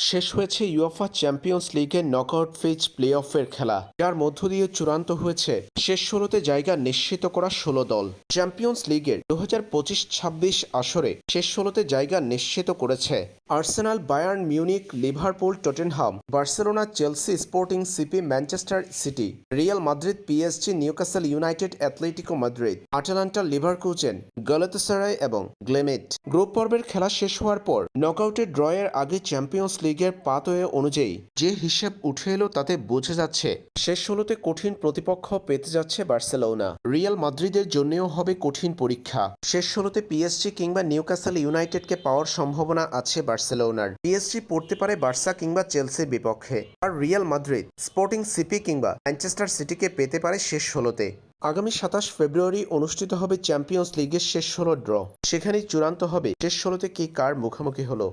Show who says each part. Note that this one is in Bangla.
Speaker 1: শেষ হয়েছে ইউএফা চ্যাম্পিয়ন্স লিগের নকআউট ফেজ প্লে অফের খেলা, যার মধ্য দিয়ে চূড়ান্ত হয়েছে শেষ ১৬তে জায়গা নিশ্চিত করা ১৬ দল। চ্যাম্পিয়ন্স লিগের ২০২৫-২৬ আসরে শেষ ১৬তে জায়গা নিশ্চিত করেছে Arsenal, Bayern Munich, Liverpool, Tottenham, Barcelona, Chelsea, Sporting CP, Manchester City, Real Madrid, PSG, Newcastle United, Atletico Madrid, Atalanta, Leverkusen, Galatasaray এবং গ্লেমেট। গ্রুপ পর্বের খেলা শেষ হওয়ার পর নকআউটের ড্রয়ের আগে চ্যাম্পিয়ন্স লিগের পাথওয়ে অনুযায়ী যে হিসেব উঠে এলো তাতে বোঝা যাচ্ছে শেষ ১৬তে কঠিন প্রতিপক্ষ পেতে যাচ্ছে বার্সেলোনা। রিয়াল মাদ্রিদের জন্যও হবে কঠিন পরীক্ষা। শেষ ১৬তে পিএসজি কিংবা নিউক্যাসল ইউনাইটেডকে পাওয়ার সম্ভাবনা আছে বার্সেলোনার। পিএসজি পড়তে পারে বার্সা কিংবা চেলসির বিপক্ষে, আর রিয়াল মাদ্রিদ স্পোর্টিং সিপি কিংবা ম্যানচেস্টার সিটিকে পেতে পারে শেষ ১৬তে। আগামী ২৭ ফেব্রুয়ারি অনুষ্ঠিত হবে চ্যাম্পিয়ন্স লিগের শেষ ১৬ ড্র। সেখানেই চূড়ান্ত হবে শেষ ১৬তে কে কার মুখোমুখি হলো।